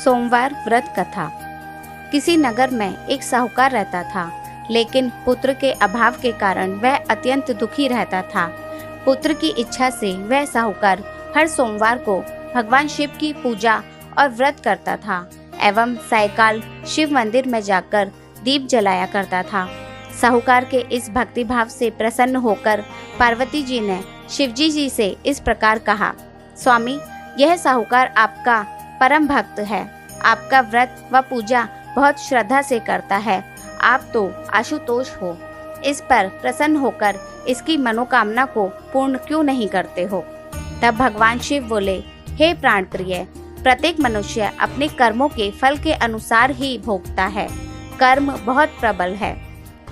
सोमवार व्रत कथा। किसी नगर में एक साहूकार रहता था, लेकिन पुत्र के अभाव के कारण वह अत्यंत दुखी रहता था। पुत्र की इच्छा से वह साहूकार हर सोमवार को भगवान शिव की पूजा और व्रत करता था एवं सायकाल शिव मंदिर में जाकर दीप जलाया करता था। साहूकार के इस भक्ति भाव से प्रसन्न होकर पार्वती जी ने शिवजी जी से इस प्रकार कहा, स्वामी, यह साहूकार आपका परम भक्त है। आपका व्रत व पूजा बहुत श्रद्धा से करता है। आप तो आशुतोष हो। इस पर प्रसन्न होकर इसकी मनोकामना को पूर्ण क्यों नहीं करते हो? तब भगवान शिव बोले, हे प्राण प्रिय, प्रत्येक मनुष्य अपने कर्मों के फल के अनुसार ही भोगता है। कर्म बहुत प्रबल है।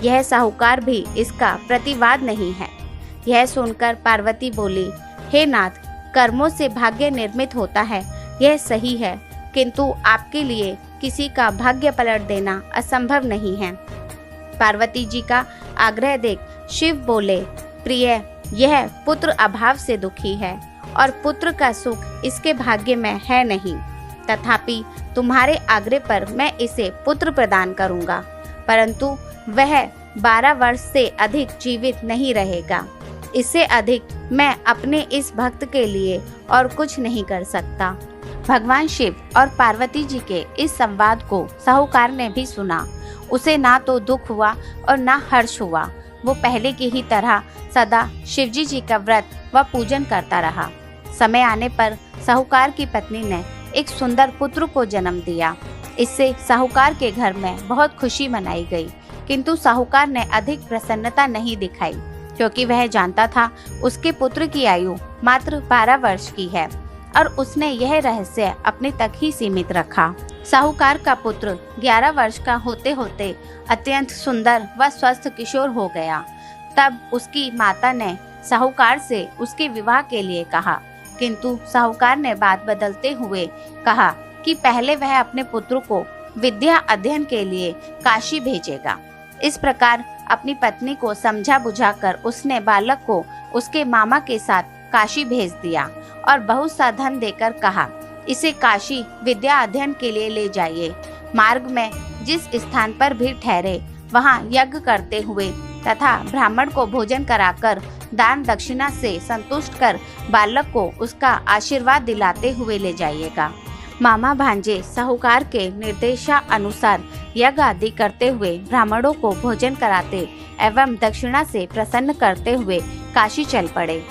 यह साहूकार भी इसका प्रतिवाद नहीं है। यह सुनकर पार्वती बोली, हे नाथ, कर्मों से भाग्य निर्मित होता है, यह सही है, किंतु आपके लिए किसी का भाग्य पलट देना असंभव नहीं है। पार्वती जी का आग्रह देख शिव बोले, प्रिय, यह पुत्र अभाव से दुखी है और पुत्र का सुख इसके भाग्य में है नहीं। तथापि तुम्हारे आग्रह पर मैं इसे पुत्र प्रदान करूंगा, परंतु वह 12 वर्ष से अधिक जीवित नहीं रहेगा। इससे अधिक मैं अपने इस भक्त के लिए और कुछ नहीं कर सकता। भगवान शिव और पार्वती जी के इस संवाद को साहूकार ने भी सुना। उसे ना तो दुख हुआ और ना हर्ष हुआ। वो पहले की ही तरह सदा शिवजी जी का व्रत व पूजन करता रहा। समय आने पर साहूकार की पत्नी ने एक सुंदर पुत्र को जन्म दिया। इससे साहूकार के घर में बहुत खुशी मनाई गई, किंतु साहूकार ने अधिक प्रसन्नता नहीं दिखाई, क्योंकि वह जानता था उसके पुत्र की आयु मात्र 12 वर्ष की है और उसने यह रहस्य अपने तक ही सीमित रखा। साहूकार का पुत्र 11 वर्ष का होते होते अत्यंत सुंदर व स्वस्थ किशोर हो गया। तब उसकी माता ने साहूकार से उसके विवाह के लिए कहा, किंतु साहूकार ने बात बदलते हुए कहा कि पहले वह अपने पुत्र को विद्या अध्ययन के लिए काशी भेजेगा। इस प्रकार अपनी पत्नी को समझा बुझाकर उसने बालक को उसके मामा के साथ काशी भेज दिया और बहुत सा धन देकर कहा, इसे काशी विद्या अध्ययन के लिए ले जाइए। मार्ग में जिस स्थान पर भी ठहरे वहां यज्ञ करते हुए तथा ब्राह्मण को भोजन कराकर दान दक्षिणा से संतुष्ट कर बालक को उसका आशीर्वाद दिलाते हुए ले जाइएगा। मामा भांजे साहूकार के निर्देशानुसार यज्ञ आदि करते हुए ब्राह्मणों को भोजन कराते एवं दक्षिणा से प्रसन्न करते हुए काशी चल पड़े।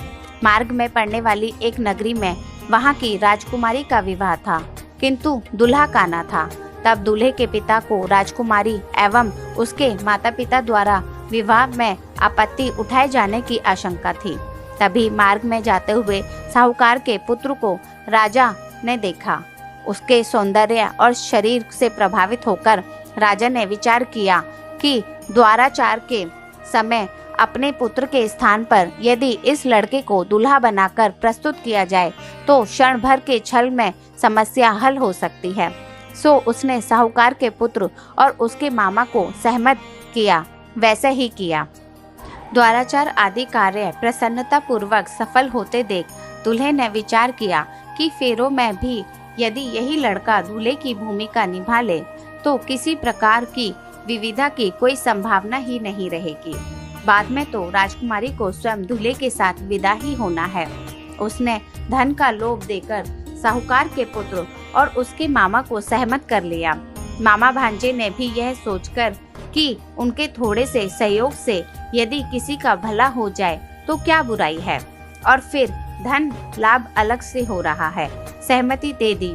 मार्ग में पड़ने वाली एक नगरी में वहां की राजकुमारी का विवाह था, किंतु दूल्हा काना था। तब दूल्हे के पिता को राजकुमारी एवं उसके माता पिता द्वारा विवाह में आपत्ति उठाए जाने की आशंका थी। तभी मार्ग में जाते हुए साहूकार के पुत्र को राजा ने देखा। उसके सौंदर्य और शरीर से प्रभावित होकर राजा ने विचार किया कि द्वाराचार के समय अपने पुत्र के स्थान पर यदि इस लड़के को दूल्हा बनाकर प्रस्तुत किया जाए तो क्षण भर के छल में समस्या हल हो सकती है। सो उसने साहूकार के पुत्र और उसके मामा को सहमत किया। वैसे ही किया। द्वाराचार आदि कार्य प्रसन्नता पूर्वक सफल होते देख दूल्हे ने विचार किया कि फेरों में भी यदि यही लड़का दूल्हे की भूमिका निभा ले तो किसी प्रकार की विविधा की कोई संभावना ही नहीं रहेगी। बाद में तो राजकुमारी को स्वयं दूल्हे के साथ विदा ही होना है। उसने धन का लोभ देकर साहूकार के पुत्र और उसके मामा को सहमत कर लिया। मामा भांजे ने भी यह सोचकर कि उनके थोड़े से सहयोग से यदि किसी का भला हो जाए तो क्या बुराई है, और फिर धन लाभ अलग से हो रहा है, सहमति दे दी।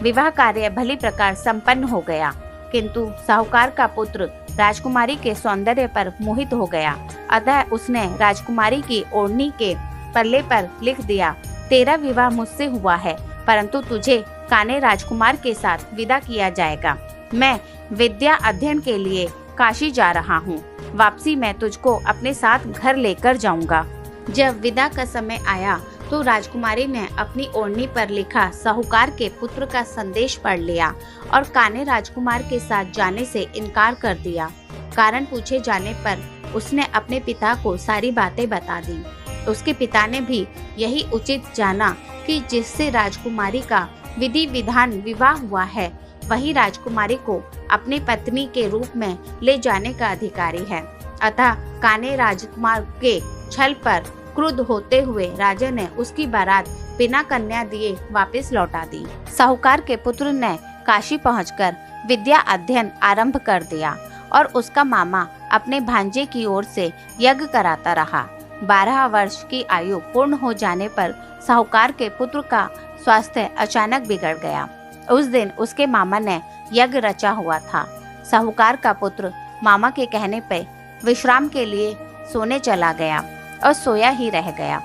विवाह कार्य भली प्रकार संपन्न हो गया, किंतु साहूकार का पुत्र राजकुमारी के सौंदर्य पर मोहित हो गया। अतः उसने राजकुमारी की ओढ़नी के पल्ले पर लिख दिया, तेरा विवाह मुझसे हुआ है, परंतु तुझे काने राजकुमार के साथ विदा किया जाएगा। मैं विद्या अध्ययन के लिए काशी जा रहा हूँ। वापसी में तुझको अपने साथ घर लेकर जाऊंगा। जब विदा का समय आया तो राजकुमारी ने अपनी ओढ़नी पर लिखा साहूकार के पुत्र का संदेश पढ़ लिया और काने राजकुमार के साथ जाने से इनकार कर दिया। कारण पूछे जाने पर उसने अपने पिता को सारी बातें बता दी। उसके पिता ने भी यही उचित जाना कि जिससे राजकुमारी का विधि विधान विवाह हुआ है वही राजकुमारी को अपनी पत्नी के रूप में ले जाने का अधिकारी है। अतः कान्हे राजकुमार के छल पर क्रुद्ध होते हुए राजा ने उसकी बारात बिना कन्या दिए वापस लौटा दी। साहूकार के पुत्र ने काशी पहुंचकर विद्या अध्ययन आरंभ कर दिया और उसका मामा अपने भांजे की ओर से यज्ञ कराता रहा। 12 वर्ष की आयु पूर्ण हो जाने पर साहूकार के पुत्र का स्वास्थ्य अचानक बिगड़ गया। उस दिन उसके मामा ने यज्ञ रचा हुआ था। साहूकार का पुत्र मामा के कहने पर विश्राम के लिए सोने चला गया और सोया ही रह गया।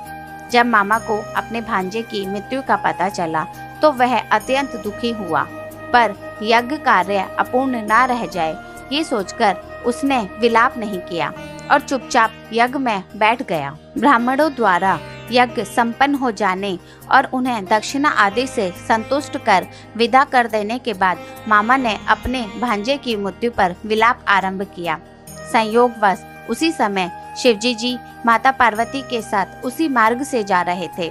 जब मामा को अपने भांजे की मृत्यु का पता चला तो वह अत्यंत दुखी हुआ, पर यज्ञ कार्य अपूर्ण न रह जाए ये सोचकर उसने विलाप नहीं किया और चुपचाप यज्ञ में बैठ गया। ब्राह्मणों द्वारा यज्ञ संपन्न हो जाने और उन्हें दक्षिणा आदि से संतुष्ट कर विदा कर देने के बाद मामा ने अपने भांजे की मृत्यु पर विलाप आरंभ किया। संयोगवश उसी समय शिवजी जी माता पार्वती के साथ उसी मार्ग से जा रहे थे।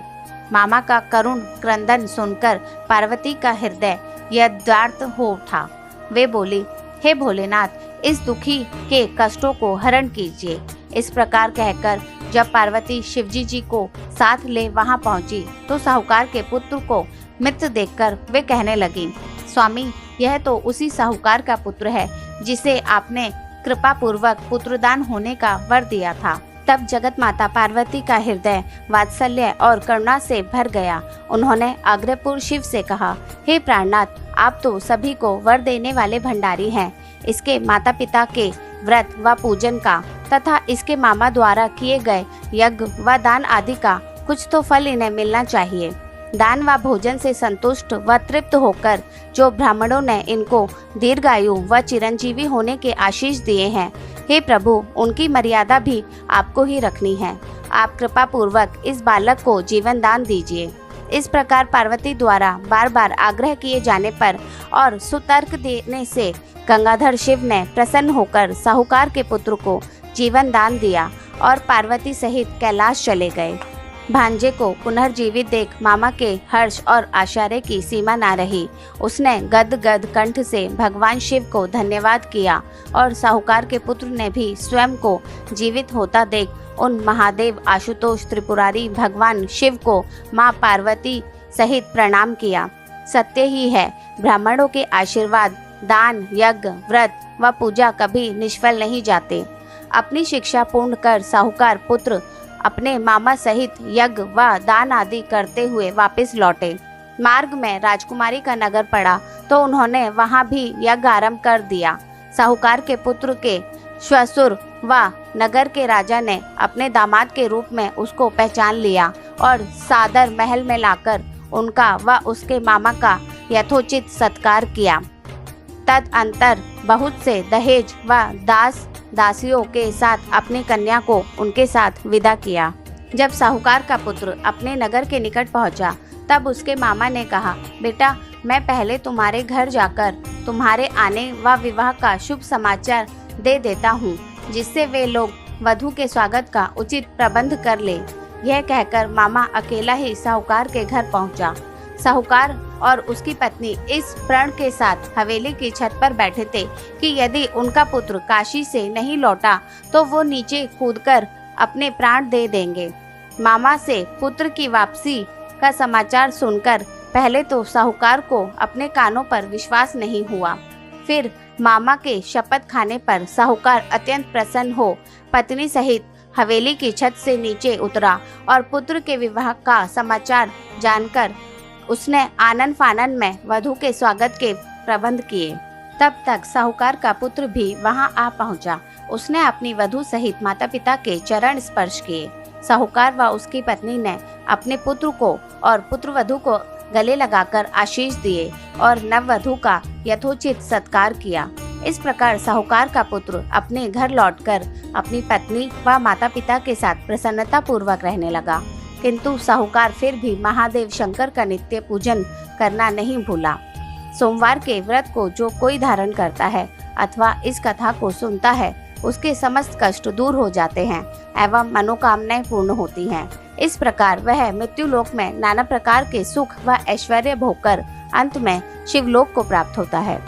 मामा का करुण क्रंदन सुनकर पार्वती का हृदय यथार्थ हो उठा। वे बोली, हे भोलेनाथ, इस दुखी के कष्टों को हरण कीजिए। इस प्रकार कहकर जब पार्वती शिवजी जी को साथ ले वहां पहुंची तो साहूकार के पुत्र को मृत देखकर वे कहने लगी, स्वामी, यह तो उसी साहूकार का पुत्र है जिसे आपने कृपा पूर्वक पुत्रदान होने का वर दिया था। तब जगत माता पार्वती का हृदय वात्सल्य और करुणा से भर गया। उन्होंने आग्रहपूर्वक शिव से कहा, हे प्राणनाथ, आप तो सभी को वर देने वाले भंडारी हैं। इसके माता पिता के व्रत व पूजन का तथा इसके मामा द्वारा किए गए यज्ञ व दान आदि का कुछ तो फल इन्हें मिलना चाहिए। दान व भोजन से संतुष्ट व तृप्त होकर जो ब्राह्मणों ने इनको दीर्घायु व चिरंजीवी होने के आशीष दिए हैं, हे प्रभु, उनकी मर्यादा भी आपको ही रखनी है। आप कृपा पूर्वक इस बालक को जीवन दान दीजिए। इस प्रकार पार्वती द्वारा बार बार आग्रह किए जाने पर और सुतर्क देने से गंगाधर शिव ने प्रसन्न होकर साहूकार के पुत्र को जीवन दान दिया और पार्वती सहित कैलाश चले गए। भांजे को पुनर्जीवित देख मामा के हर्ष और आश्चर्य की सीमा न रही। उसने गद कंठ से भगवान शिव को धन्यवाद किया और साहूकार के पुत्र ने भी स्वयं को जीवित होता देख उन महादेव आशुतोष त्रिपुरारी भगवान शिव को माँ पार्वती सहित प्रणाम किया। सत्य ही है, ब्राह्मणों के आशीर्वाद, दान, यज्ञ, व्रत व पूजा कभी निष्फल नहीं जाते। अपनी शिक्षा पूर्ण कर साहूकार पुत्र अपने मामा सहित यज्ञ व दान आदि करते हुए वापस लौटे। मार्ग में राजकुमारी का नगर पड़ा तो उन्होंने वहां भी यज्ञ आरंभ कर दिया। साहूकार के पुत्र के श्वशुर व नगर के राजा ने अपने दामाद के रूप में उसको पहचान लिया और सादर महल में लाकर उनका व उसके मामा का यथोचित सत्कार किया। तदअंतर बहुत से दहेज व दास दासियों के साथ अपनी कन्या को उनके साथ विदा किया। जब साहूकार का पुत्र अपने नगर के निकट पहुंचा तब उसके मामा ने कहा, बेटा, मैं पहले तुम्हारे घर जाकर तुम्हारे आने व विवाह का शुभ समाचार दे देता हूँ, जिससे वे लोग वधू के स्वागत का उचित प्रबंध कर ले। यह कहकर मामा अकेला ही साहूकार के घर पहुंचा। साहूकार और उसकी पत्नी इस प्रण के साथ हवेली की छत पर बैठे थे कि यदि उनका पुत्र काशी से नहीं लौटा तो वो नीचे कूदकर अपने प्राण दे देंगे। मामा से पुत्र की वापसी का समाचार सुनकर पहले तो साहूकार को अपने कानों पर विश्वास नहीं हुआ। फिर मामा के शपथ खाने पर साहूकार अत्यंत प्रसन्न हो पत्नी सहित हवेली की छत से नीचे उतरा और पुत्र के विवाह का समाचार जानकर उसने आनन फानन में वधू के स्वागत के प्रबंध किए। तब तक साहूकार का पुत्र भी वहां आ पहुंचा। उसने अपनी वधू सहित माता पिता के चरण स्पर्श किए। साहूकार व उसकी पत्नी ने अपने पुत्र को और पुत्र वधू को गले लगाकर आशीष दिए और नववधू का यथोचित सत्कार किया। इस प्रकार साहूकार का पुत्र अपने घर लौटकर अपनी पत्नी व माता पिता के साथ प्रसन्नता पूर्वक रहने लगा। किंतु साहूकार फिर भी महादेव शंकर का नित्य पूजन करना नहीं भूला। सोमवार के व्रत को जो कोई धारण करता है अथवा इस कथा को सुनता है, उसके समस्त कष्ट दूर हो जाते हैं एवं मनोकामनाएं पूर्ण होती हैं। इस प्रकार वह मृत्यु लोक में नाना प्रकार के सुख व ऐश्वर्य भोगकर अंत में शिवलोक को प्राप्त होता है।